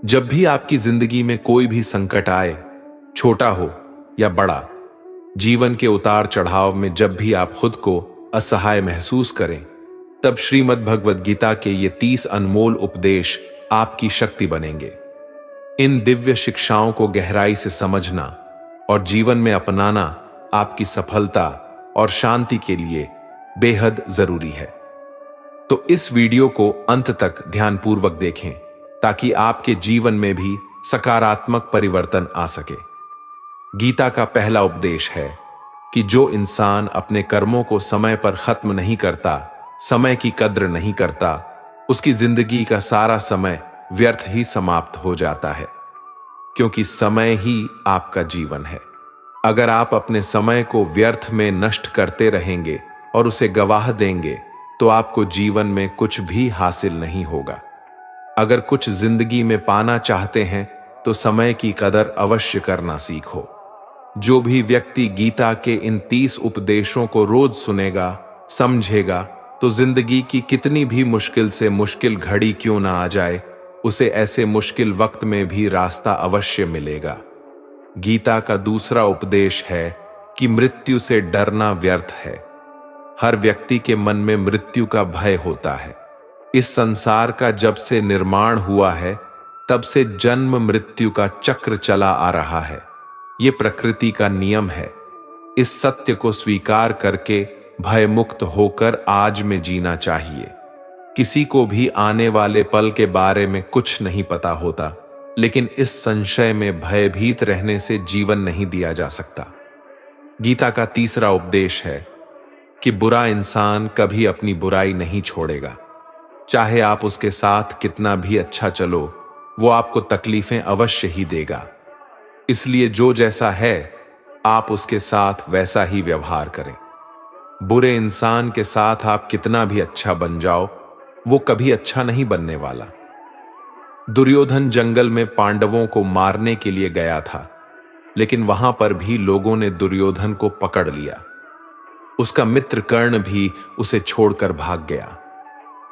जब भी आपकी जिंदगी में कोई भी संकट आए, छोटा हो या बड़ा, जीवन के उतार चढ़ाव में जब भी आप खुद को असहाय महसूस करें, तब श्रीमद् भगवद गीता के ये 30 अनमोल उपदेश आपकी शक्ति बनेंगे। इन दिव्य शिक्षाओं को गहराई से समझना और जीवन में अपनाना आपकी सफलता और शांति के लिए बेहद जरूरी है। तो इस वीडियो को अंत तक ध्यानपूर्वक देखें ताकि आपके जीवन में भी सकारात्मक परिवर्तन आ सके। गीता का पहला उपदेश है कि जो इंसान अपने कर्मों को समय पर खत्म नहीं करता, समय की कद्र नहीं करता, उसकी जिंदगी का सारा समय व्यर्थ ही समाप्त हो जाता है, क्योंकि समय ही आपका जीवन है। अगर आप अपने समय को व्यर्थ में नष्ट करते रहेंगे और उसे गवाह देंगे तो आपको जीवन में कुछ भी हासिल नहीं होगा। अगर कुछ जिंदगी में पाना चाहते हैं तो समय की कदर अवश्य करना सीखो। जो भी व्यक्ति गीता के इन 30 उपदेशों को रोज सुनेगा, समझेगा, तो जिंदगी की कितनी भी मुश्किल से मुश्किल घड़ी क्यों ना आ जाए, उसे ऐसे मुश्किल वक्त में भी रास्ता अवश्य मिलेगा। गीता का दूसरा उपदेश है कि मृत्यु से डरना व्यर्थ है। हर व्यक्ति के मन में मृत्यु का भय होता है। इस संसार का जब से निर्माण हुआ है तब से जन्म मृत्यु का चक्र चला आ रहा है। ये प्रकृति का नियम है। इस सत्य को स्वीकार करके भयमुक्त होकर आज में जीना चाहिए। किसी को भी आने वाले पल के बारे में कुछ नहीं पता होता, लेकिन इस संशय में भयभीत रहने से जीवन नहीं दिया जा सकता। गीता का तीसरा उपदेश है कि बुरा इंसान कभी अपनी बुराई नहीं छोड़ेगा। चाहे आप उसके साथ कितना भी अच्छा चलो, वो आपको तकलीफें अवश्य ही देगा। इसलिए जो जैसा है आप उसके साथ वैसा ही व्यवहार करें। बुरे इंसान के साथ आप कितना भी अच्छा बन जाओ, वो कभी अच्छा नहीं बनने वाला। दुर्योधन जंगल में पांडवों को मारने के लिए गया था, लेकिन वहां पर भी लोगों ने दुर्योधन को पकड़ लिया। उसका मित्र कर्ण भी उसे छोड़कर भाग गया।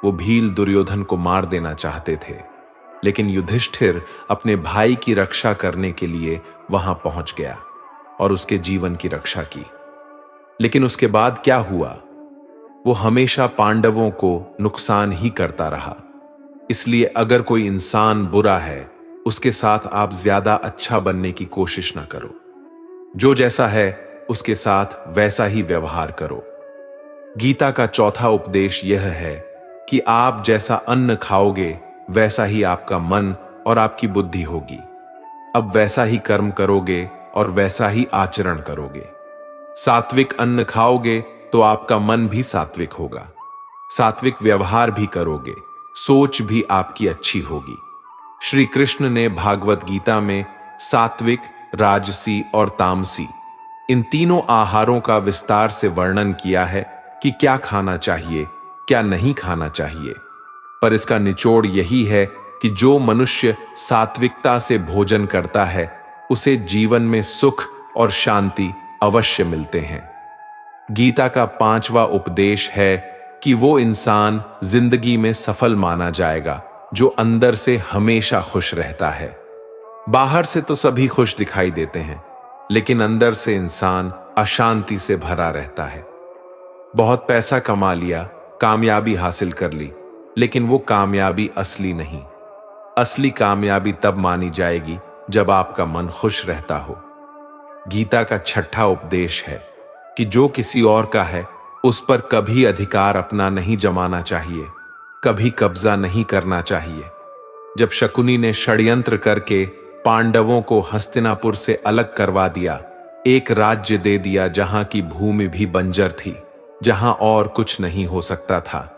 वो भील दुर्योधन को मार देना चाहते थे, लेकिन युधिष्ठिर अपने भाई की रक्षा करने के लिए वहां पहुंच गया और उसके जीवन की रक्षा की। लेकिन उसके बाद क्या हुआ? वो हमेशा पांडवों को नुकसान ही करता रहा। इसलिए अगर कोई इंसान बुरा है, उसके साथ आप ज्यादा अच्छा बनने की कोशिश ना करो। जो जैसा है उसके साथ वैसा ही व्यवहार करो। गीता का चौथा उपदेश यह है कि आप जैसा अन्न खाओगे वैसा ही आपका मन और आपकी बुद्धि होगी। अब वैसा ही कर्म करोगे और वैसा ही आचरण करोगे। सात्विक अन्न खाओगे तो आपका मन भी सात्विक होगा। सात्विक व्यवहार भी करोगे, सोच भी आपकी अच्छी होगी। श्री कृष्ण ने भागवत गीता में सात्विक, राजसी और तामसी इन तीनों आहारों का विस्तार से वर्णन किया है कि क्या खाना चाहिए, क्या नहीं खाना चाहिए। पर इसका निचोड़ यही है कि जो मनुष्य सात्विकता से भोजन करता है उसे जीवन में सुख और शांति अवश्य मिलते हैं। गीता का पांचवा उपदेश है कि वो इंसान जिंदगी में सफल माना जाएगा जो अंदर से हमेशा खुश रहता है। बाहर से तो सभी खुश दिखाई देते हैं, लेकिन अंदर से इंसान अशांति से भरा रहता है। बहुत पैसा कमा लिया, कामयाबी हासिल कर ली, लेकिन वो कामयाबी असली नहीं। असली कामयाबी तब मानी जाएगी जब आपका मन खुश रहता हो। गीता का छठा उपदेश है कि जो किसी और का है उस पर कभी अधिकार अपना नहीं जमाना चाहिए, कभी कब्जा नहीं करना चाहिए। जब शकुनी ने षड्यंत्र करके पांडवों को हस्तिनापुर से अलग करवा दिया, एक राज्य दे दिया जहां की भूमि भी बंजर थी, जहां और कुछ नहीं हो सकता था,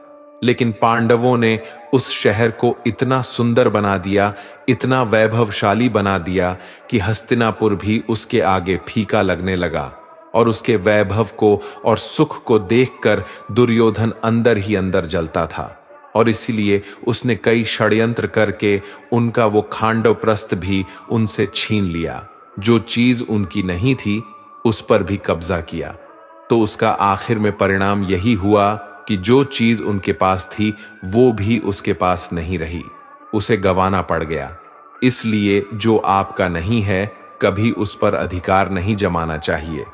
लेकिन पांडवों ने उस शहर को इतना सुंदर बना दिया, इतना वैभवशाली बना दिया कि हस्तिनापुर भी उसके आगे फीका लगने लगा। और उसके वैभव को और सुख को देखकर दुर्योधन अंदर ही अंदर जलता था, और इसीलिए उसने कई षड्यंत्र करके उनका वो खांडव प्रस्थ भी उनसे छीन लिया। जो चीज उनकी नहीं थी उस पर भी कब्जा किया। तो उसका आखिर में परिणाम यही हुआ कि जो चीज उनके पास थी वो भी उसके पास नहीं रही, उसे गंवाना पड़ गया। इसलिए जो आपका नहीं है कभी उस पर अधिकार नहीं जमाना चाहिए।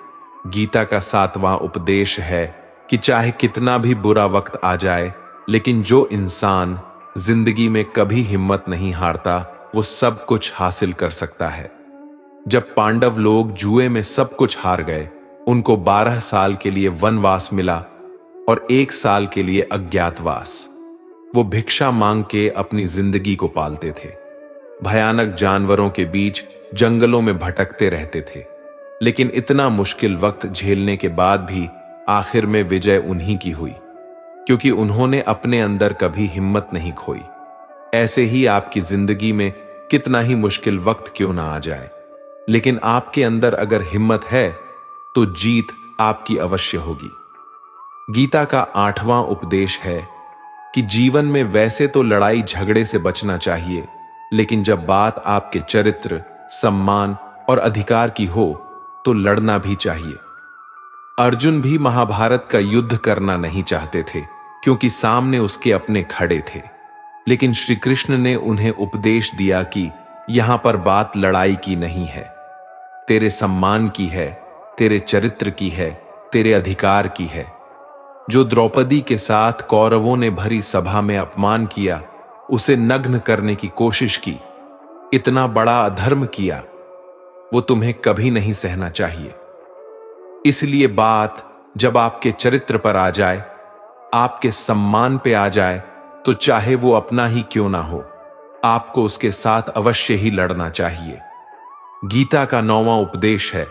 गीता का 7वां उपदेश है कि चाहे कितना भी बुरा वक्त आ जाए, लेकिन जो इंसान जिंदगी में कभी हिम्मत नहीं हारता वो सब कुछ हासिल कर सकता है। जब पांडव लोग जुए में सब कुछ हार गए, उनको 12 साल के लिए वनवास मिला और 1 साल के लिए अज्ञातवास। वो भिक्षा मांग के अपनी जिंदगी को पालते थे, भयानक जानवरों के बीच जंगलों में भटकते रहते थे, लेकिन इतना मुश्किल वक्त झेलने के बाद भी आखिर में विजय उन्हीं की हुई, क्योंकि उन्होंने अपने अंदर कभी हिम्मत नहीं खोई। ऐसे ही आपकी जिंदगी में कितना ही मुश्किल वक्त क्यों ना आ जाए, लेकिन आपके अंदर अगर हिम्मत है तो जीत आपकी अवश्य होगी। गीता का 8वां उपदेश है कि जीवन में वैसे तो लड़ाई झगड़े से बचना चाहिए, लेकिन जब बात आपके चरित्र, सम्मान और अधिकार की हो तो लड़ना भी चाहिए। अर्जुन भी महाभारत का युद्ध करना नहीं चाहते थे, क्योंकि सामने उसके अपने खड़े थे, लेकिन श्री कृष्ण ने उन्हें उपदेश दिया कि यहां पर बात लड़ाई की नहीं है, तेरे सम्मान की है, तेरे चरित्र की है, तेरे अधिकार की है। जो द्रौपदी के साथ कौरवों ने भरी सभा में अपमान किया, उसे नग्न करने की कोशिश की, इतना बड़ा अधर्म किया, वो तुम्हें कभी नहीं सहना चाहिए। इसलिए बात जब आपके चरित्र पर आ जाए, आपके सम्मान पे आ जाए, तो चाहे वो अपना ही क्यों ना हो, आपको उसके साथ अवश्य ही लड़ना चाहिए। गीता का 9वां उपदेश है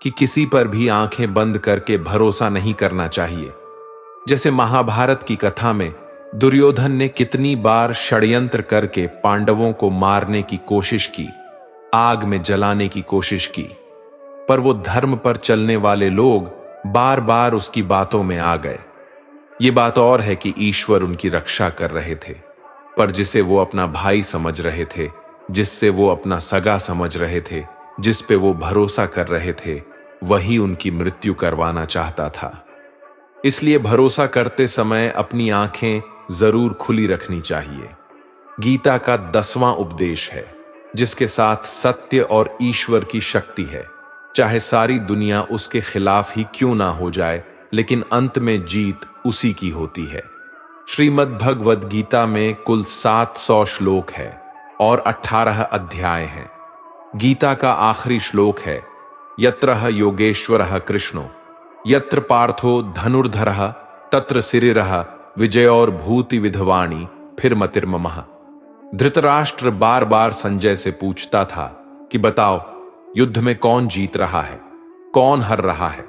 कि किसी पर भी आंखें बंद करके भरोसा नहीं करना चाहिए। जैसे महाभारत की कथा में दुर्योधन ने कितनी बार षड्यंत्र करके पांडवों को मारने की कोशिश की, आग में जलाने की कोशिश की, पर वो धर्म पर चलने वाले लोग बार बार उसकी बातों में आ गए। ये बात और है कि ईश्वर उनकी रक्षा कर रहे थे, पर जिसे वो अपना भाई समझ रहे थे, जिससे वो अपना सगा समझ रहे थे, जिस पे वो भरोसा कर रहे थे, वही उनकी मृत्यु करवाना चाहता था। इसलिए भरोसा करते समय अपनी आंखें जरूर खुली रखनी चाहिए। गीता का 10वां उपदेश है, जिसके साथ सत्य और ईश्वर की शक्ति है। चाहे सारी दुनिया उसके खिलाफ ही क्यों ना हो जाए, लेकिन अंत में जीत उसी की होती है। श्रीमद् भगवद गीता में कुल 700 श्लोक है और 18 अध्याय हैं। गीता का आखिरी श्लोक है, यत्रह योगेश्वरः कृष्णो यत्र पार्थो धनुर्धरः तत्र सिरिरः विजयोर भूति विधवाणी फिर मतिर्ममः। धृतराष्ट्र बार बार संजय से पूछता था कि बताओ, युद्ध में कौन जीत रहा है, कौन हार रहा है,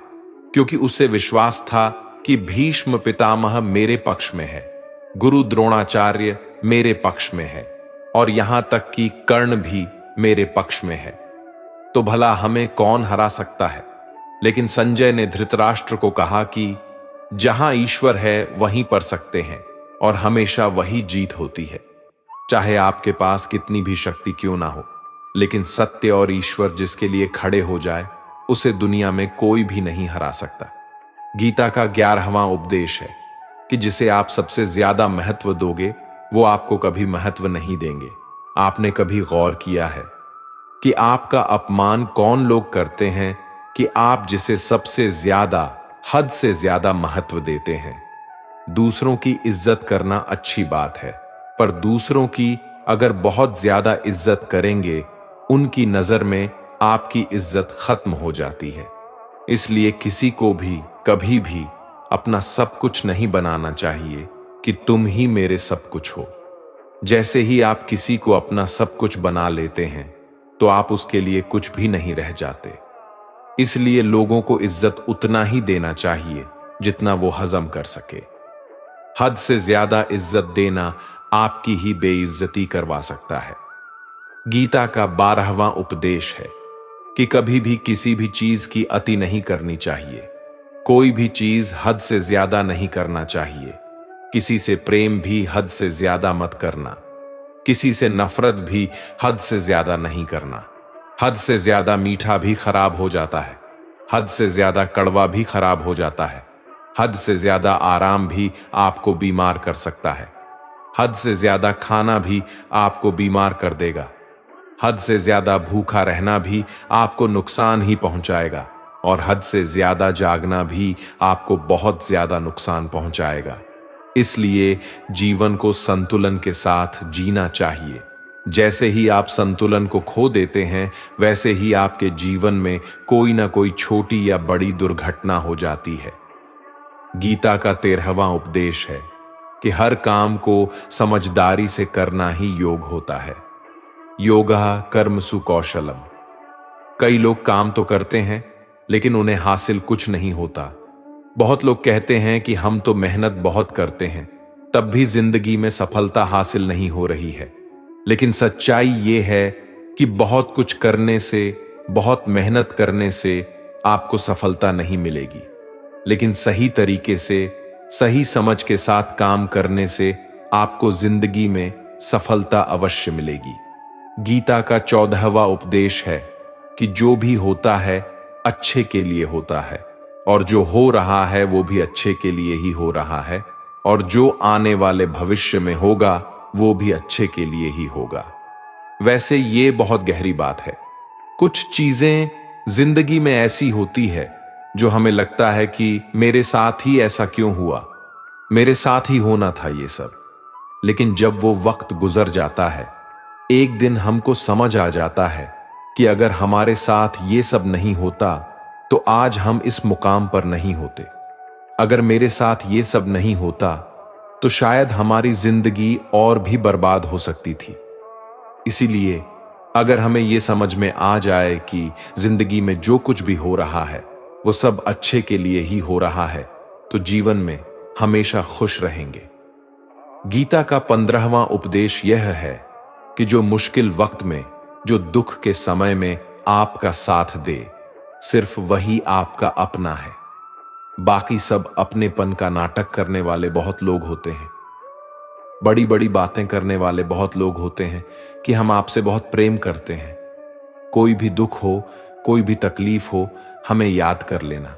क्योंकि उसे विश्वास था कि भीष्म पितामह मेरे पक्ष में है, गुरु द्रोणाचार्य मेरे पक्ष में है, और यहां तक कि कर्ण भी मेरे पक्ष में है, तो भला हमें कौन हरा सकता है। लेकिन संजय ने धृतराष्ट्र को कहा कि जहां ईश्वर है वहीं पर सकते हैं, और हमेशा वही जीत होती है। चाहे आपके पास कितनी भी शक्ति क्यों ना हो, लेकिन सत्य और ईश्वर जिसके लिए खड़े हो जाए, उसे दुनिया में कोई भी नहीं हरा सकता। गीता का 11वां उपदेश है कि जिसे आप सबसे ज्यादा महत्व दोगे, वो आपको कभी महत्व नहीं देंगे। आपने कभी गौर किया है कि आपका अपमान कौन लोग करते हैं कि आप जिसे सबसे ज्यादा, हद से ज्यादा महत्व देते हैं। दूसरों की इज्जत करना अच्छी बात है, पर दूसरों की अगर बहुत ज्यादा इज्जत करेंगे, उनकी नजर में आपकी इज्जत खत्म हो जाती है। इसलिए किसी को भी कभी भी अपना सब कुछ नहीं बनाना चाहिए कि तुम ही मेरे सब कुछ हो। जैसे ही आप किसी को अपना सब कुछ बना लेते हैं, तो आप उसके लिए कुछ भी नहीं रह जाते। इसलिए लोगों को इज्जत उतना ही देना चाहिए जितना वो हजम कर सके। हद से ज्यादा इज्जत देना आपकी ही बेइज्जती करवा सकता है। गीता का 12वां उपदेश है कि कभी भी किसी भी चीज की अति नहीं करनी चाहिए। कोई भी चीज हद से ज्यादा नहीं करना चाहिए। किसी से प्रेम भी हद से ज्यादा मत करना। किसी से नफरत भी हद से ज्यादा नहीं करना। हद से ज्यादा मीठा भी खराब हो जाता है, हद से ज्यादा कड़वा भी खराब हो जाता है। हद से ज्यादा आराम भी आपको बीमार कर सकता है। हद से ज्यादा खाना भी आपको बीमार कर देगा। हद से ज्यादा भूखा रहना भी आपको नुकसान ही पहुंचाएगा और हद से ज्यादा जागना भी आपको बहुत ज्यादा नुकसान पहुंचाएगा। इसलिए जीवन को संतुलन के साथ जीना चाहिए। जैसे ही आप संतुलन को खो देते हैं, वैसे ही आपके जीवन में कोई ना कोई छोटी या बड़ी दुर्घटना हो जाती है। गीता का 13वां उपदेश है कि हर काम को समझदारी से करना ही योग होता है। योगा कर्मसु कौशलम। कई लोग काम तो करते हैं लेकिन उन्हें हासिल कुछ नहीं होता। बहुत लोग कहते हैं कि हम तो मेहनत बहुत करते हैं, तब भी जिंदगी में सफलता हासिल नहीं हो रही है। लेकिन सच्चाई यह है कि बहुत कुछ करने से, बहुत मेहनत करने से आपको सफलता नहीं मिलेगी, लेकिन सही तरीके से, सही समझ के साथ काम करने से आपको जिंदगी में सफलता अवश्य मिलेगी। गीता का 14वां उपदेश है कि जो भी होता है अच्छे के लिए होता है, और जो हो रहा है वो भी अच्छे के लिए ही हो रहा है, और जो आने वाले भविष्य में होगा वो भी अच्छे के लिए ही होगा। वैसे ये बहुत गहरी बात है। कुछ चीजें जिंदगी में ऐसी होती है जो हमें लगता है कि मेरे साथ ही ऐसा क्यों हुआ, मेरे साथ ही होना था ये सब। लेकिन जब वो वक्त गुजर जाता है, एक दिन हमको समझ आ जाता है कि अगर हमारे साथ ये सब नहीं होता तो आज हम इस मुकाम पर नहीं होते। अगर मेरे साथ ये सब नहीं होता तो शायद हमारी जिंदगी और भी बर्बाद हो सकती थी। इसीलिए अगर हमें ये समझ में आ जाए कि जिंदगी में जो कुछ भी हो रहा है वो सब अच्छे के लिए ही हो रहा है, तो जीवन में हमेशा खुश रहेंगे। गीता का 15वां उपदेश यह है कि जो मुश्किल वक्त में, जो दुख के समय में आपका साथ दे, सिर्फ वही आपका अपना है। बाकी सब अपनेपन का नाटक करने वाले बहुत लोग होते हैं। बड़ी बड़ी बातें करने वाले बहुत लोग होते हैं कि हम आपसे बहुत प्रेम करते हैं। कोई भी दुख हो, कोई भी तकलीफ हो, हमें याद कर लेना।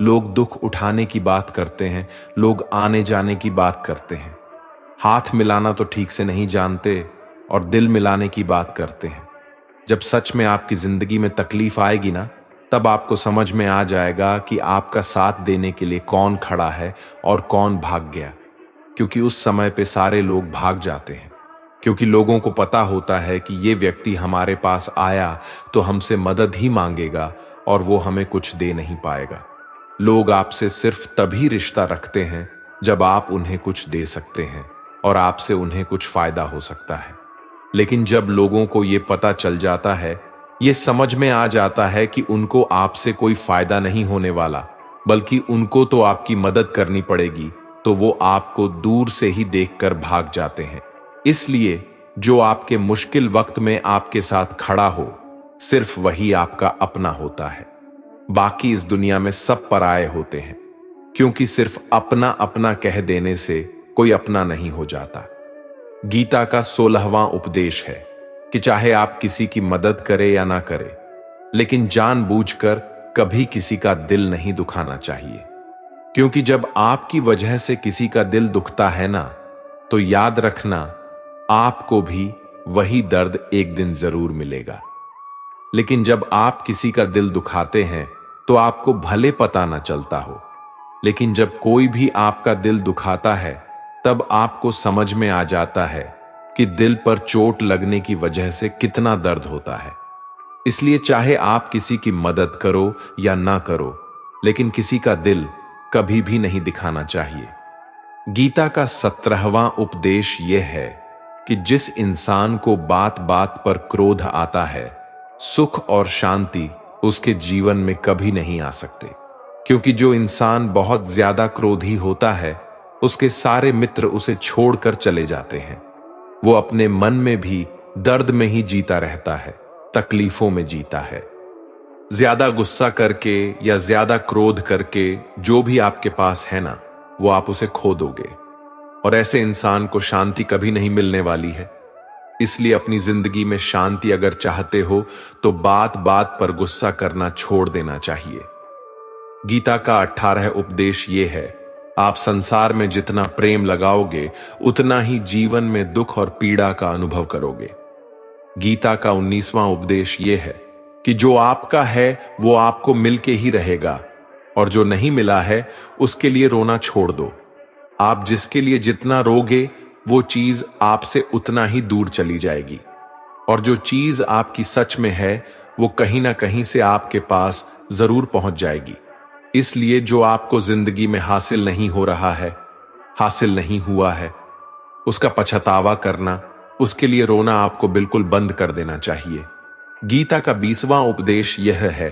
लोग दुख उठाने की बात करते हैं, लोग आने जाने की बात करते हैं, हाथ मिलाना तो ठीक से नहीं जानते और दिल मिलाने की बात करते हैं। जब सच में आपकी जिंदगी में तकलीफ आएगी ना, तब आपको समझ में आ जाएगा कि आपका साथ देने के लिए कौन खड़ा है और कौन भाग गया। क्योंकि उस समय पे सारे लोग भाग जाते हैं, क्योंकि लोगों को पता होता है कि ये व्यक्ति हमारे पास आया तो हमसे मदद ही मांगेगा और वो हमें कुछ दे नहीं पाएगा। लोग आपसे सिर्फ तभी रिश्ता रखते हैं जब आप उन्हें कुछ दे सकते हैं और आपसे उन्हें कुछ फायदा हो सकता है। लेकिन जब लोगों को ये पता चल जाता है, ये समझ में आ जाता है कि उनको आपसे कोई फायदा नहीं होने वाला, बल्कि उनको तो आपकी मदद करनी पड़ेगी, तो वो आपको दूर से ही देखकर भाग जाते हैं। इसलिए जो आपके मुश्किल वक्त में आपके साथ खड़ा हो, सिर्फ वही आपका अपना होता है। बाकी इस दुनिया में सब पराये होते हैं, क्योंकि सिर्फ अपना अपना कह देने से कोई अपना नहीं हो जाता। गीता का 16वां उपदेश है कि चाहे आप किसी की मदद करें या ना करें, लेकिन जानबूझकर कभी किसी का दिल नहीं दुखाना चाहिए। क्योंकि जब आपकी वजह से किसी का दिल दुखता है ना, तो याद रखना आपको भी वही दर्द एक दिन जरूर मिलेगा। लेकिन जब आप किसी का दिल दुखाते हैं तो आपको भले पता ना चलता हो, लेकिन जब कोई भी आपका दिल दुखाता है तब आपको समझ में आ जाता है कि दिल पर चोट लगने की वजह से कितना दर्द होता है। इसलिए चाहे आप किसी की मदद करो या ना करो, लेकिन किसी का दिल कभी भी नहीं दिखाना चाहिए। गीता का 17वां उपदेश यह है कि जिस इंसान को बात बात पर क्रोध आता है, सुख और शांति उसके जीवन में कभी नहीं आ सकते। क्योंकि जो इंसान बहुत ज्यादा क्रोधी होता है, उसके सारे मित्र उसे छोड़कर चले जाते हैं। वो अपने मन में भी दर्द में ही जीता रहता है, तकलीफों में जीता है। ज्यादा गुस्सा करके या ज्यादा क्रोध करके जो भी आपके पास है ना, वो आप उसे खो दोगे, और ऐसे इंसान को शांति कभी नहीं मिलने वाली है। इसलिए अपनी जिंदगी में शांति अगर चाहते हो तो बात बात पर गुस्सा करना छोड़ देना चाहिए। गीता का 18 उपदेश ये है, आप संसार में जितना प्रेम लगाओगे उतना ही जीवन में दुख और पीड़ा का अनुभव करोगे। गीता का 19वां उपदेश यह है कि जो आपका है वो आपको मिलके ही रहेगा, और जो नहीं मिला है उसके लिए रोना छोड़ दो। आप जिसके लिए जितना रोगे वो चीज आपसे उतना ही दूर चली जाएगी, और जो चीज आपकी सच में है वो कहीं ना कहीं से आपके पास जरूर पहुंच जाएगी। इसलिए जो आपको जिंदगी में हासिल नहीं हो रहा है, हासिल नहीं हुआ है, उसका पछतावा करना, उसके लिए रोना आपको बिल्कुल बंद कर देना चाहिए। गीता का 20वां उपदेश यह है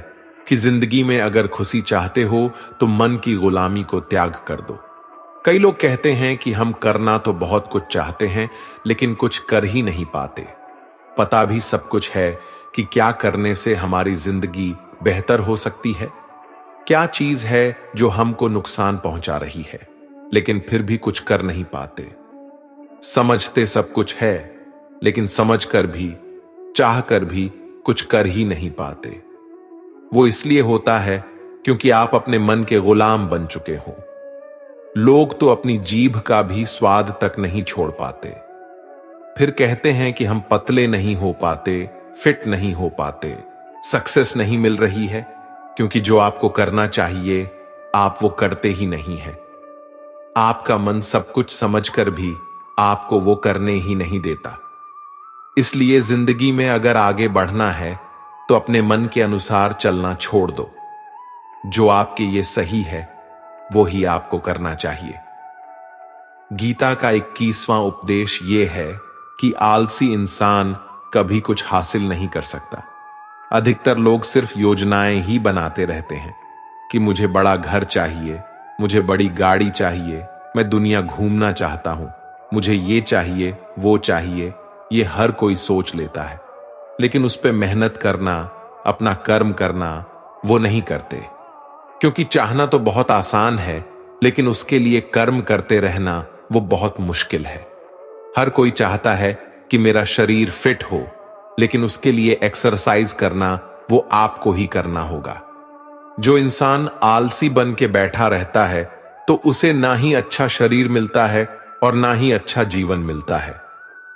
कि जिंदगी में अगर खुशी चाहते हो तो मन की गुलामी को त्याग कर दो। कई लोग कहते हैं कि हम करना तो बहुत कुछ चाहते हैं लेकिन कुछ कर ही नहीं पाते। पता भी सब कुछ है कि क्या करने से हमारी जिंदगी बेहतर हो सकती है, क्या चीज है जो हमको नुकसान पहुंचा रही है, लेकिन फिर भी कुछ कर नहीं पाते। समझते सब कुछ है लेकिन समझकर भी, चाहकर भी कुछ कर ही नहीं पाते। वो इसलिए होता है क्योंकि आप अपने मन के गुलाम बन चुके हो। लोग तो अपनी जीभ का भी स्वाद तक नहीं छोड़ पाते, फिर कहते हैं कि हम पतले नहीं हो पाते, फिट नहीं हो पाते, सक्सेस नहीं मिल रही है, क्योंकि जो आपको करना चाहिए आप वो करते ही नहीं हैं। आपका मन सब कुछ समझकर भी आपको वो करने ही नहीं देता। इसलिए जिंदगी में अगर आगे बढ़ना है तो अपने मन के अनुसार चलना छोड़ दो। जो आपके लिए सही है वो ही आपको करना चाहिए। गीता का 21वां उपदेश यह है कि आलसी इंसान कभी कुछ हासिल नहीं कर सकता। अधिकतर लोग सिर्फ योजनाएं ही बनाते रहते हैं कि मुझे बड़ा घर चाहिए, मुझे बड़ी गाड़ी चाहिए, मैं दुनिया घूमना चाहता हूं, मुझे ये चाहिए, वो चाहिए। ये हर कोई सोच लेता है, लेकिन उस पर मेहनत करना, अपना कर्म करना वो नहीं करते। क्योंकि चाहना तो बहुत आसान है, लेकिन उसके लिए कर्म करते रहना वो बहुत मुश्किल है। हर कोई चाहता है कि मेरा शरीर फिट हो, लेकिन उसके लिए एक्सरसाइज करना वो आपको ही करना होगा। जो इंसान आलसी बन के बैठा रहता है तो उसे ना ही अच्छा शरीर मिलता है और ना ही अच्छा जीवन मिलता है।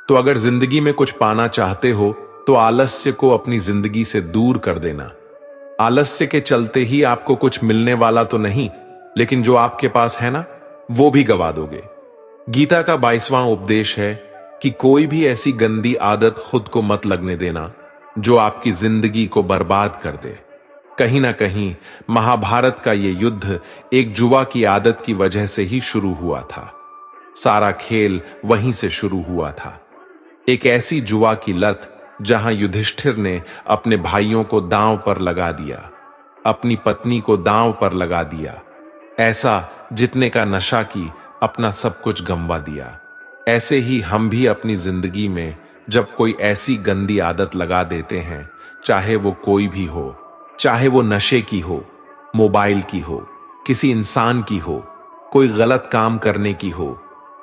तो अगर जिंदगी में कुछ पाना चाहते हो तो आलस्य को अपनी जिंदगी से दूर कर देना। आलस्य के चलते ही आपको कुछ मिलने वाला तो नहीं, लेकिन जो आपके पास है ना वो भी गवा दोगे। गीता का 22वां उपदेश है कि कोई भी ऐसी गंदी आदत खुद को मत लगने देना जो आपकी जिंदगी को बर्बाद कर दे। कहीं ना कहीं महाभारत का यह युद्ध एक जुआ की आदत की वजह से ही शुरू हुआ था। सारा खेल वहीं से शुरू हुआ था। एक ऐसी जुआ की लत जहां युधिष्ठिर ने अपने भाइयों को दांव पर लगा दिया, अपनी पत्नी को दांव पर लगा दिया, ऐसा जितने का नशा की अपना सब कुछ गंवा दिया। ऐसे ही हम भी अपनी जिंदगी में जब कोई ऐसी गंदी आदत लगा देते हैं, चाहे वो कोई भी हो, चाहे वो नशे की हो, मोबाइल की हो, किसी इंसान की हो, कोई गलत काम करने की हो,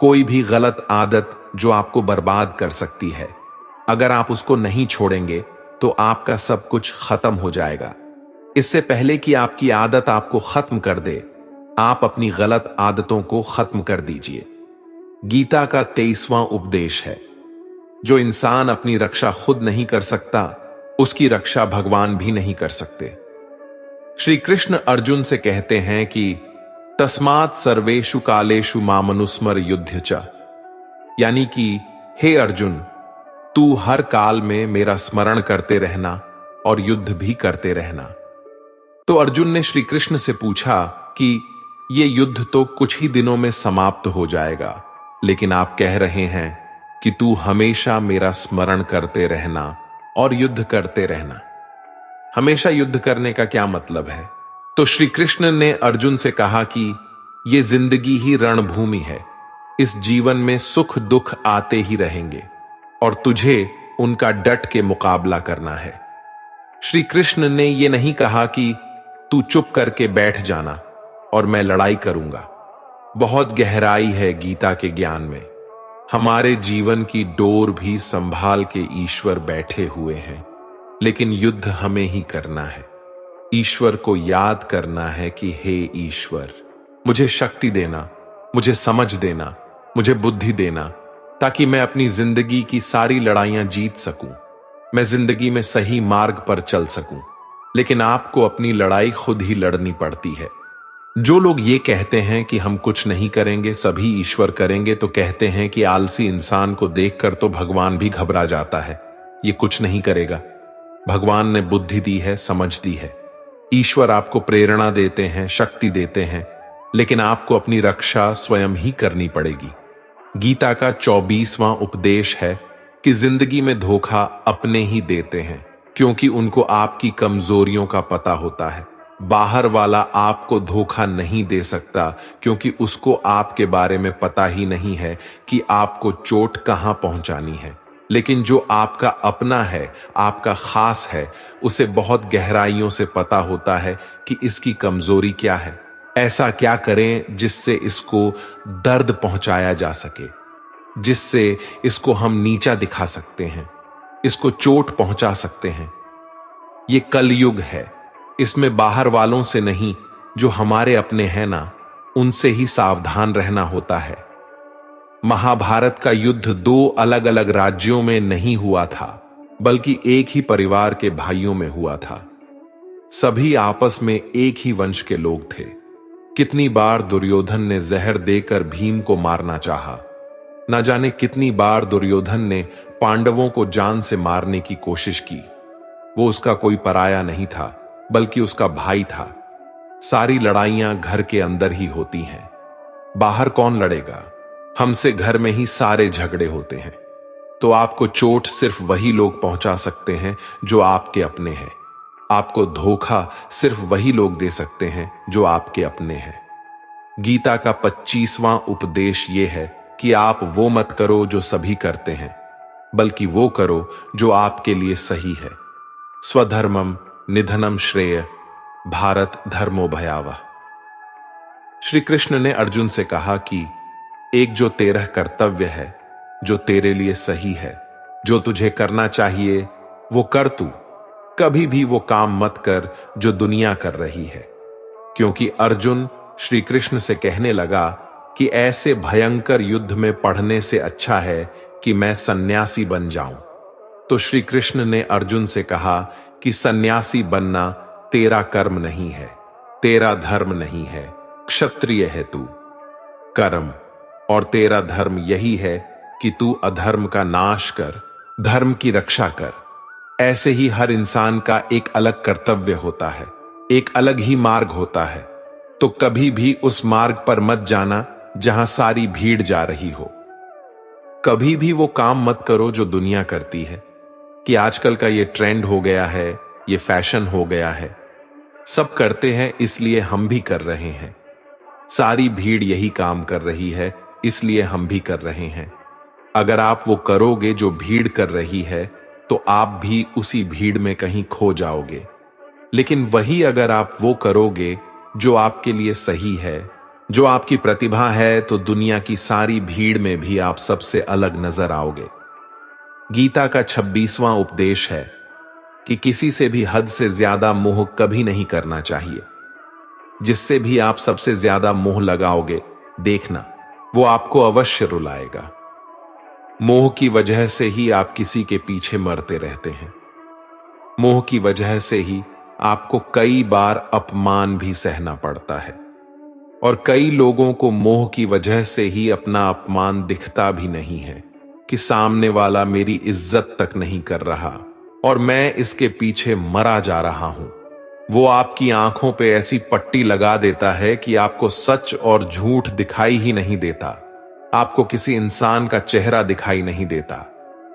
कोई भी गलत आदत जो आपको बर्बाद कर सकती है, अगर आप उसको नहीं छोड़ेंगे तो आपका सब कुछ खत्म हो जाएगा। इससे पहले कि आपकी आदत आपको खत्म कर दे, आप अपनी गलत आदतों को खत्म कर दीजिए। गीता का 23वां उपदेश है, जो इंसान अपनी रक्षा खुद नहीं कर सकता उसकी रक्षा भगवान भी नहीं कर सकते। श्री कृष्ण अर्जुन से कहते हैं कि तस्मात् सर्वेषु कालेषु मामनुस्मर युद्ध च, यानी कि हे अर्जुन, तू हर काल में मेरा स्मरण करते रहना और युद्ध भी करते रहना। तो अर्जुन ने श्री कृष्ण से पूछा कि ये युद्ध तो कुछ ही दिनों में समाप्त हो जाएगा, लेकिन आप कह रहे हैं कि तू हमेशा मेरा स्मरण करते रहना और युद्ध करते रहना। हमेशा युद्ध करने का क्या मतलब है? तो श्री कृष्ण ने अर्जुन से कहा कि ये जिंदगी ही रणभूमि है, इस जीवन में सुख दुख आते ही रहेंगे और तुझे उनका डट के मुकाबला करना है। श्री कृष्ण ने यह नहीं कहा कि तू चुप करके बैठ जाना और मैं लड़ाई करूंगा। बहुत गहराई है गीता के ज्ञान में। हमारे जीवन की डोर भी संभाल के ईश्वर बैठे हुए हैं, लेकिन युद्ध हमें ही करना है। ईश्वर को याद करना है कि हे ईश्वर, मुझे शक्ति देना, मुझे समझ देना, मुझे बुद्धि देना, ताकि मैं अपनी जिंदगी की सारी लड़ाइयां जीत सकूं। मैं जिंदगी में सही मार्ग पर चल सकूं। लेकिन आपको अपनी लड़ाई खुद ही लड़नी पड़ती है। जो लोग ये कहते हैं कि हम कुछ नहीं करेंगे, सभी ईश्वर करेंगे, तो कहते हैं कि आलसी इंसान को देखकर तो भगवान भी घबरा जाता है, ये कुछ नहीं करेगा। भगवान ने बुद्धि दी है, समझ दी है। ईश्वर आपको प्रेरणा देते हैं, शक्ति देते हैं, लेकिन आपको अपनी रक्षा स्वयं ही करनी पड़ेगी। गीता का 24वां उपदेश है कि जिंदगी में धोखा अपने ही देते हैं, क्योंकि उनको आपकी कमजोरियों का पता होता है। बाहर वाला आपको धोखा नहीं दे सकता, क्योंकि उसको आपके बारे में पता ही नहीं है कि आपको चोट कहां पहुंचानी है। लेकिन जो आपका अपना है, आपका खास है, उसे बहुत गहराइयों से पता होता है कि इसकी कमजोरी क्या है। ऐसा क्या करें जिससे इसको दर्द पहुंचाया जा सके, जिससे इसको हम नीचा दिखा सकते हैं, इसको चोट पहुंचा सकते हैं। ये कलयुग है, इसमें बाहर वालों से नहीं, जो हमारे अपने हैं ना, उनसे ही सावधान रहना होता है। महाभारत का युद्ध 2 अलग अलग राज्यों में नहीं हुआ था, बल्कि एक ही परिवार के भाइयों में हुआ था। सभी आपस में एक ही वंश के लोग थे। कितनी बार दुर्योधन ने जहर देकर भीम को मारना चाहा। न जाने कितनी बार दुर्योधन ने पांडवों को जान से मारने की कोशिश की। वो उसका कोई पराया नहीं था, बल्कि उसका भाई था। सारी लड़ाइयां घर के अंदर ही होती हैं, बाहर कौन लड़ेगा? हमसे घर में ही सारे झगड़े होते हैं। तो आपको चोट सिर्फ वही लोग पहुंचा सकते हैं जो आपके अपने हैं। आपको धोखा सिर्फ वही लोग दे सकते हैं जो आपके अपने हैं। गीता का 25वां उपदेश यह है कि आप वो मत करो जो सभी करते हैं, बल्कि वो करो जो आपके लिए सही है। स्वधर्मम निधनम श्रेय, भारत धर्मो भयावह। श्री कृष्ण ने अर्जुन से कहा कि एक जो तेरा कर्तव्य है, जो तेरे लिए सही है, जो तुझे करना चाहिए वो कर तू। कभी भी वो काम मत कर जो दुनिया कर रही है। क्योंकि अर्जुन श्री कृष्ण से कहने लगा कि ऐसे भयंकर युद्ध में पढ़ने से अच्छा है कि मैं सन्यासी बन जाऊं। तो श्री कृष्ण ने अर्जुन से कहा कि सन्यासी बनना तेरा कर्म नहीं है, तेरा धर्म नहीं है, क्षत्रिय है तू। कर्म और तेरा धर्म यही है कि तू अधर्म का नाश कर, धर्म की रक्षा कर। ऐसे ही हर इंसान का एक अलग कर्तव्य होता है, एक अलग ही मार्ग होता है। तो कभी भी उस मार्ग पर मत जाना जहां सारी भीड़ जा रही हो। कभी भी वो काम मत करो जो दुनिया करती है, कि आजकल का ये ट्रेंड हो गया है, ये फैशन हो गया है। सब करते हैं इसलिए हम भी कर रहे हैं। सारी भीड़ यही काम कर रही है, इसलिए हम भी कर रहे हैं। अगर आप वो करोगे जो भीड़ कर रही है, तो आप भी उसी भीड़ में कहीं खो जाओगे। लेकिन वही अगर आप वो करोगे जो आपके लिए सही है, जो आपकी प्रतिभा है, तो दुनिया की सारी भीड़ में भी आप सबसे अलग नजर आओगे। गीता का 26वां उपदेश है कि किसी से भी हद से ज्यादा मोह कभी नहीं करना चाहिए। जिससे भी आप सबसे ज्यादा मोह लगाओगे, देखना वो आपको अवश्य रुलाएगा। मोह की वजह से ही आप किसी के पीछे मरते रहते हैं। मोह की वजह से ही आपको कई बार अपमान भी सहना पड़ता है, और कई लोगों को मोह की वजह से ही अपना अपमान दिखता भी नहीं है कि सामने वाला मेरी इज्जत तक नहीं कर रहा और मैं इसके पीछे मरा जा रहा हूं। वो आपकी आंखों पे ऐसी पट्टी लगा देता है कि आपको सच और झूठ दिखाई ही नहीं देता। आपको किसी इंसान का चेहरा दिखाई नहीं देता।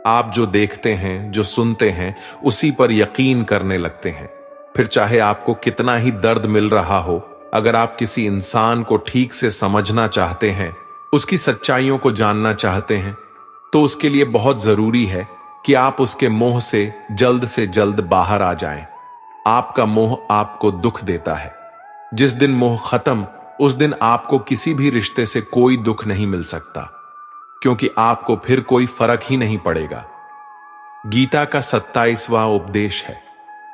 आप जो देखते हैं, जो सुनते हैं, उसी पर यकीन करने लगते हैं। फिर चाहे आपको कितना ही दर्द मिल रहा हो, अगर आप किसी इंसान को ठीक से समझना चाहते हैं, उसकी सच्चाइयों को जानना चाहते हैं, तो उसके लिए बहुत जरूरी है कि आप उसके मोह से जल्द बाहर आ जाएं। आपका मोह आपको दुख देता है। जिस दिन मोह खत्म, उस दिन आपको किसी भी रिश्ते से कोई दुख नहीं मिल सकता, क्योंकि आपको फिर कोई फर्क ही नहीं पड़ेगा। गीता का 27वां उपदेश है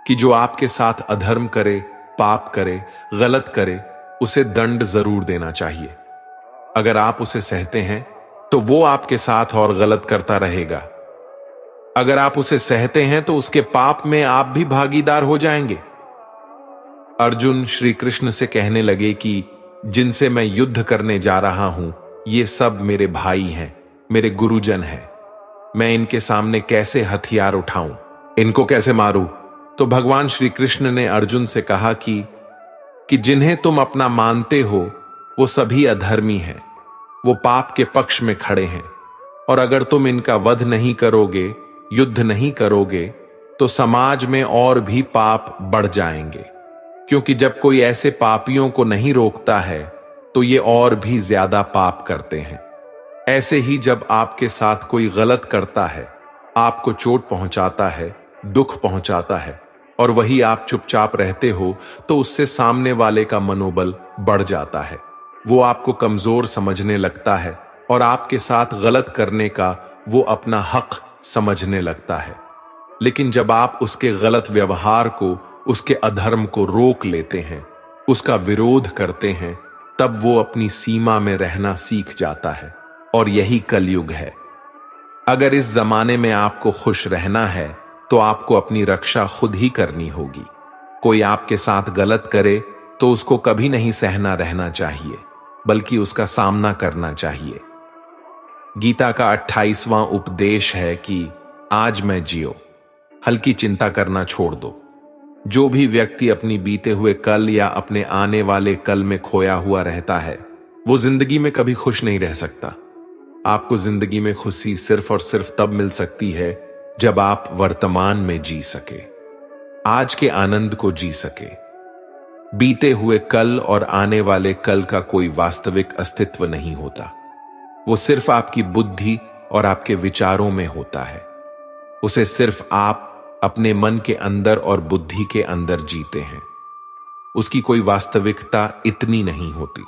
कि जो आपके साथ अधर्म करे, पाप करे, गलत करे, उसे दंड जरूर देना चाहिए। अगर आप उसे सहते हैं तो वो आपके साथ और गलत करता रहेगा। अगर आप उसे सहते हैं तो उसके पाप में आप भी भागीदार हो जाएंगे। अर्जुन श्री कृष्ण से कहने लगे कि जिनसे मैं युद्ध करने जा रहा हूं, ये सब मेरे भाई हैं, मेरे गुरुजन हैं। मैं इनके सामने कैसे हथियार उठाऊं, इनको कैसे मारूं? तो भगवान श्री कृष्ण ने अर्जुन से कहा कि जिन्हें तुम अपना मानते हो वो सभी अधर्मी हैं, वो पाप के पक्ष में खड़े हैं, और अगर तुम इनका वध नहीं करोगे, युद्ध नहीं करोगे, तो समाज में और भी पाप बढ़ जाएंगे। क्योंकि जब कोई ऐसे पापियों को नहीं रोकता है तो ये और भी ज्यादा पाप करते हैं। ऐसे ही जब आपके साथ कोई गलत करता है, आपको चोट पहुंचाता है, दुख पहुंचाता है, और वही आप चुपचाप रहते हो, तो उससे सामने वाले का मनोबल बढ़ जाता है। वो आपको कमजोर समझने लगता है और आपके साथ गलत करने का वो अपना हक समझने लगता है। लेकिन जब आप उसके गलत व्यवहार को, उसके अधर्म को रोक लेते हैं, उसका विरोध करते हैं, तब वो अपनी सीमा में रहना सीख जाता है। और यही कलयुग है। अगर इस जमाने में आपको खुश रहना है तो आपको अपनी रक्षा खुद ही करनी होगी। कोई आपके साथ गलत करे तो उसको कभी नहीं सहना रहना चाहिए, बल्कि उसका सामना करना चाहिए। गीता का 28वां उपदेश है कि आज मैं जियो, हल्की चिंता करना छोड़ दो। जो भी व्यक्ति अपनी बीते हुए कल या अपने आने वाले कल में खोया हुआ रहता है, वो जिंदगी में कभी खुश नहीं रह सकता। आपको जिंदगी में खुशी सिर्फ और सिर्फ तब मिल सकती है जब आप वर्तमान में जी सके, आज के आनंद को जी सके। बीते हुए कल और आने वाले कल का कोई वास्तविक अस्तित्व नहीं होता। वो सिर्फ आपकी बुद्धि और आपके विचारों में होता है। उसे सिर्फ आप अपने मन के अंदर और बुद्धि के अंदर जीते हैं। उसकी कोई वास्तविकता इतनी नहीं होती।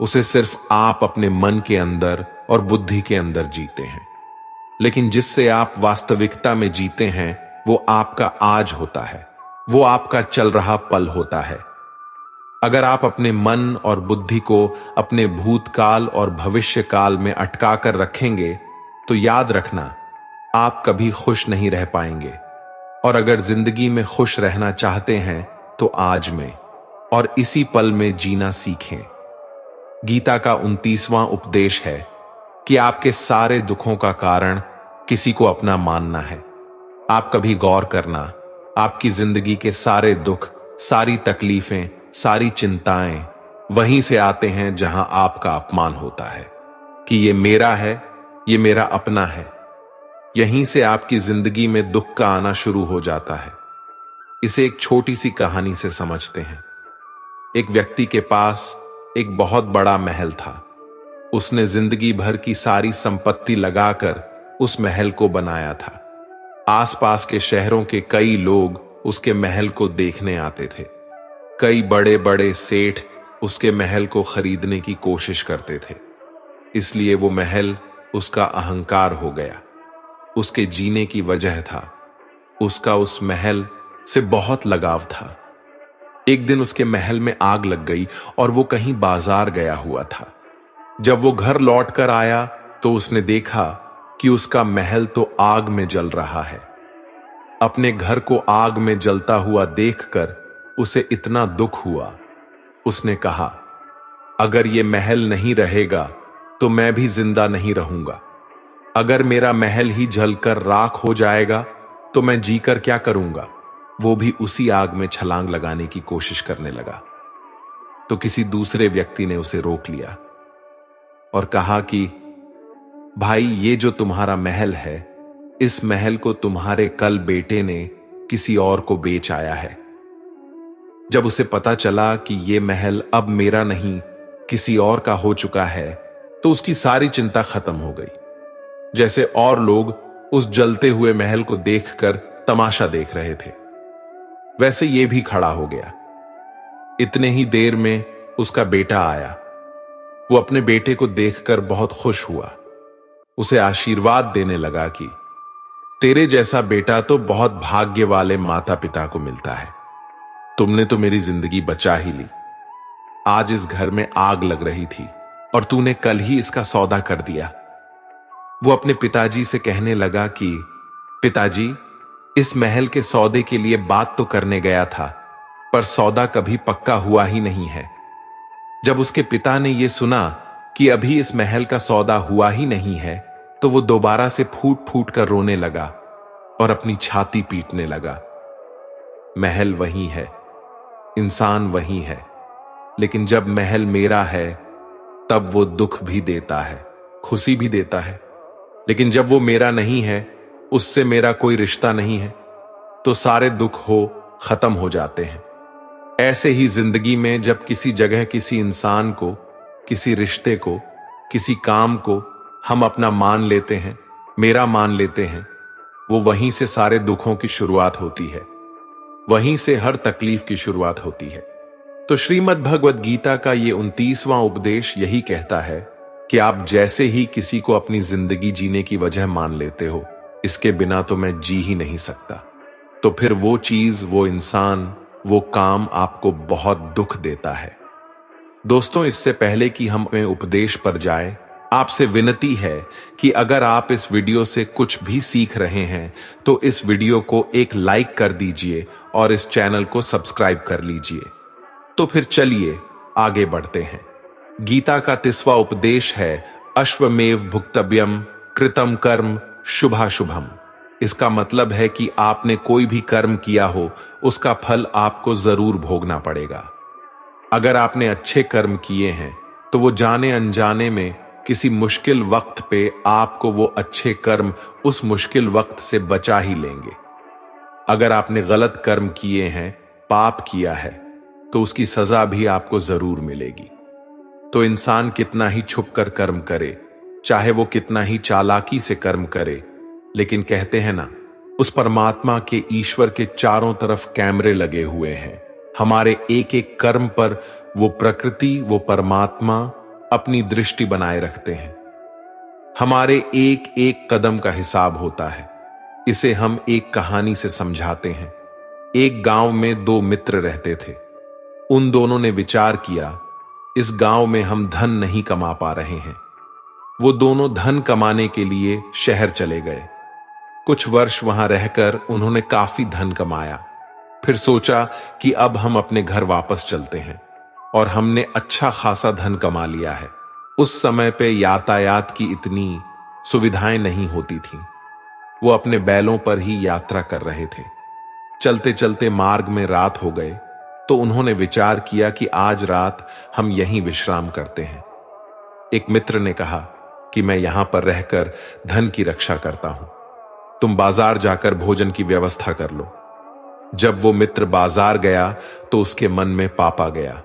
उसे सिर्फ आप अपने मन के अंदर और बुद्धि के अंदर जीते हैं। लेकिन जिससे आप वास्तविकता में जीते हैं, वो आपका आज होता है, वो आपका चल रहा पल होता है। अगर आप अपने मन और बुद्धि को अपने भूतकाल और भविष्य काल में अटका कर रखेंगे, तो याद रखना, आप कभी खुश नहीं रह पाएंगे। और अगर जिंदगी में खुश रहना चाहते हैं तो आज में और इसी पल में जीना सीखें। गीता का 29वां उपदेश है कि आपके सारे दुखों का कारण किसी को अपना मानना है। आप कभी गौर करना, आपकी जिंदगी के सारे दुख, सारी तकलीफें, सारी चिंताएं वहीं से आते हैं जहां आपका अपमान होता है कि ये मेरा है, ये मेरा अपना है। यहीं से आपकी जिंदगी में दुख का आना शुरू हो जाता है। इसे एक छोटी सी कहानी से समझते हैं। एक व्यक्ति के पास एक बहुत बड़ा महल था। उसने जिंदगी भर की सारी संपत्ति लगाकर उस महल को बनाया था। आसपास के शहरों के कई लोग उसके महल को देखने आते थे। कई बड़े बड़े सेठ उसके महल को खरीदने की कोशिश करते थे। इसलिए वो महल उसका अहंकार हो गया। उसके जीने की वजह था, उसका उस महल से बहुत लगाव था। एक दिन उसके महल में आग लग गई और वो कहीं बाजार गया हुआ था। जब वो घर लौट कर आया तो उसने देखा कि उसका महल तो आग में जल रहा है। अपने घर को आग में जलता हुआ देखकर उसे इतना दुख हुआ। उसने कहा, अगर ये महल नहीं रहेगा तो मैं भी जिंदा नहीं रहूंगा। अगर मेरा महल ही जलकर राख हो जाएगा तो मैं जीकर क्या करूंगा। वो भी उसी आग में छलांग लगाने की कोशिश करने लगा। तो किसी दूसरे व्यक्ति ने उसे रोक लिया और कहा कि भाई, ये जो तुम्हारा महल है, इस महल को तुम्हारे कल बेटे ने किसी और को बेच आया है। जब उसे पता चला कि ये महल अब मेरा नहीं किसी और का हो चुका है, तो उसकी सारी चिंता खत्म हो गई। जैसे और लोग उस जलते हुए महल को देखकर तमाशा देख रहे थे, वैसे ये भी खड़ा हो गया। इतने ही देर में उसका बेटा आया। वो अपने बेटे को देखकर बहुत खुश हुआ। उसे आशीर्वाद देने लगा कि तेरे जैसा बेटा तो बहुत भाग्य वाले माता पिता को मिलता है। तुमने तो मेरी जिंदगी बचा ही ली। आज इस घर में आग लग रही थी और तूने कल ही इसका सौदा कर दिया। वो अपने पिताजी से कहने लगा कि पिताजी, इस महल के सौदे के लिए बात तो करने गया था, पर सौदा कभी पक्का हुआ ही नहीं है। जब उसके पिता ने यह सुना कि अभी इस महल का सौदा हुआ ही नहीं है, तो वो दोबारा से फूट फूट कर रोने लगा और अपनी छाती पीटने लगा। महल वही है, इंसान वही है, लेकिन जब महल मेरा है तब वो दुख भी देता है, खुशी भी देता है। लेकिन जब वो मेरा नहीं है, उससे मेरा कोई रिश्ता नहीं है, तो सारे दुख खत्म हो जाते हैं। ऐसे ही जिंदगी में जब किसी जगह किसी इंसान को, किसी रिश्ते को, किसी काम को हम अपना मान लेते हैं, मेरा मान लेते हैं, वो वहीं से सारे दुखों की शुरुआत होती है, वहीं से हर तकलीफ की शुरुआत होती है। तो श्रीमद् भगवद गीता का ये 29वां उपदेश यही कहता है कि आप जैसे ही किसी को अपनी जिंदगी जीने की वजह मान लेते हो, इसके बिना तो मैं जी ही नहीं सकता, तो फिर वो चीज, वो इंसान, वो काम आपको बहुत दुख देता है। दोस्तों, इससे पहले कि हम अपने उपदेश पर जाएं, आपसे विनती है कि अगर आप इस वीडियो से कुछ भी सीख रहे हैं तो इस वीडियो को एक लाइक कर दीजिए और इस चैनल को सब्सक्राइब कर लीजिए। तो फिर चलिए आगे बढ़ते हैं। गीता का 30वां उपदेश है अश्वमेव भुक्तव्यम कृतम कर्म शुभाशुभम। इसका मतलब है कि आपने कोई भी कर्म किया हो, उसका फल आपको जरूर भोगना पड़ेगा। अगर आपने अच्छे कर्म किए हैं तो वो जाने अनजाने में किसी मुश्किल वक्त पे आपको वो अच्छे कर्म उस मुश्किल वक्त से बचा ही लेंगे। अगर आपने गलत कर्म किए हैं, पाप किया है, तो उसकी सजा भी आपको जरूर मिलेगी। तो इंसान कितना ही छुपकर कर्म करे, चाहे वो कितना ही चालाकी से कर्म करे, लेकिन कहते हैं ना, उस परमात्मा के, ईश्वर के चारों तरफ कैमरे लगे हुए हैं। हमारे एक एक कर्म पर वो प्रकृति, वो परमात्मा अपनी दृष्टि बनाए रखते हैं। हमारे एक एक कदम का हिसाब होता है। इसे हम एक कहानी से समझाते हैं। एक गांव में 2 मित्र रहते थे। उन दोनों ने विचार किया, इस गांव में हम धन नहीं कमा पा रहे हैं। वो दोनों धन कमाने के लिए शहर चले गए। कुछ वर्ष वहां रहकर उन्होंने काफी धन कमाया। फिर सोचा कि अब हम अपने घर वापस चलते हैं, और हमने अच्छा खासा धन कमा लिया है। उस समय पे यातायात की इतनी सुविधाएं नहीं होती थीं। वो अपने बैलों पर ही यात्रा कर रहे थे। चलते चलते मार्ग में रात हो गए, तो उन्होंने विचार किया कि आज रात हम यहीं विश्राम करते हैं। एक मित्र ने कहा कि मैं यहां पर रहकर धन की रक्षा करता हूं, तुम बाजार जाकर भोजन की व्यवस्था कर लो। जब वो मित्र बाजार गया तो उसके मन में पाप आ गया।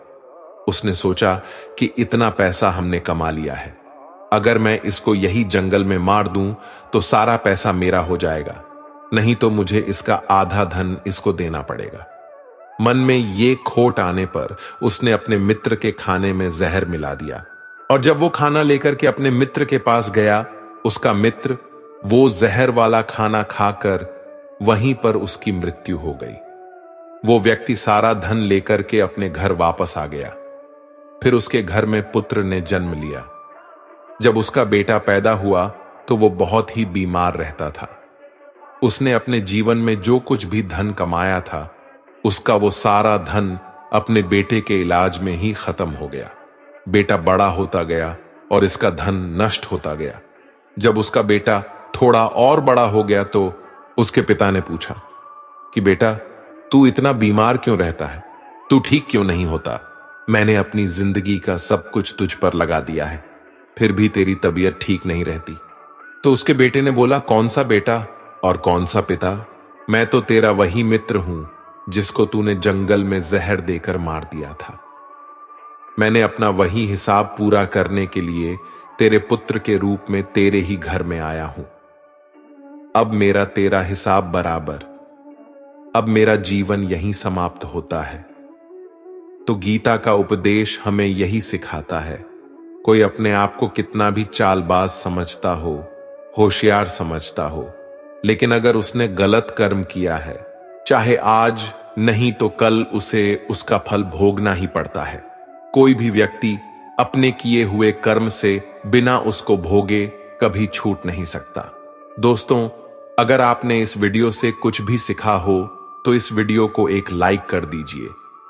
उसने सोचा कि इतना पैसा हमने कमा लिया है, अगर मैं इसको यही जंगल में मार दूं तो सारा पैसा मेरा हो जाएगा, नहीं तो मुझे इसका आधा धन इसको देना पड़ेगा। मन में ये खोट आने पर उसने अपने मित्र के खाने में जहर मिला दिया, और जब वो खाना लेकर के अपने मित्र के पास गया, उसका मित्र वो जहर वाला खाना खाकर वहीं पर उसकी मृत्यु हो गई। वो व्यक्ति सारा धन लेकर के अपने घर वापस आ गया। फिर उसके घर में पुत्र ने जन्म लिया। जब उसका बेटा पैदा हुआ तो वो बहुत ही बीमार रहता था। उसने अपने जीवन में जो कुछ भी धन कमाया था, उसका वो सारा धन अपने बेटे के इलाज में ही खत्म हो गया। बेटा बड़ा होता गया और इसका धन नष्ट होता गया। जब उसका बेटा थोड़ा और बड़ा हो गया तो उसके पिता ने पूछा कि बेटा, तू इतना बीमार क्यों रहता है? तू ठीक क्यों नहीं होता? मैंने अपनी जिंदगी का सब कुछ तुझ पर लगा दिया है, फिर भी तेरी तबीयत ठीक नहीं रहती। तो उसके बेटे ने बोला, कौन सा बेटा और कौन सा पिता? मैं तो तेरा वही मित्र हूं जिसको तूने जंगल में जहर देकर मार दिया था। मैंने अपना वही हिसाब पूरा करने के लिए तेरे पुत्र के रूप में तेरे ही घर में आया हूं। अब मेरा तेरा हिसाब बराबर। अब मेरा जीवन यहीं समाप्त होता है। तो गीता का उपदेश हमें यही सिखाता है। कोई अपने आप को कितना भी चालबाज समझता हो, होशियार समझता हो, लेकिन अगर उसने गलत कर्म किया है, चाहे आज नहीं तो कल उसे उसका फल भोगना ही पड़ता है। कोई भी व्यक्ति अपने किए हुए कर्म से बिना उसको भोगे कभी छूट नहीं सकता। दोस्तों, अगर आपने इस वीडियो से कुछ भी सीखा हो तो इस वीडियो को एक लाइक कर दीजिए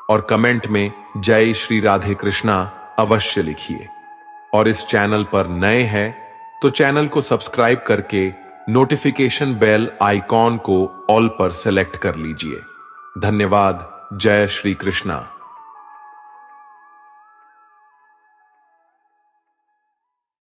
और कमेंट में जय श्री राधे कृष्णा अवश्य लिखिए। और इस चैनल पर नए हैं तो चैनल को सब्सक्राइब करके नोटिफिकेशन बेल आइकॉन को ऑल पर सेलेक्ट कर लीजिए। धन्यवाद। जय श्री कृष्णा।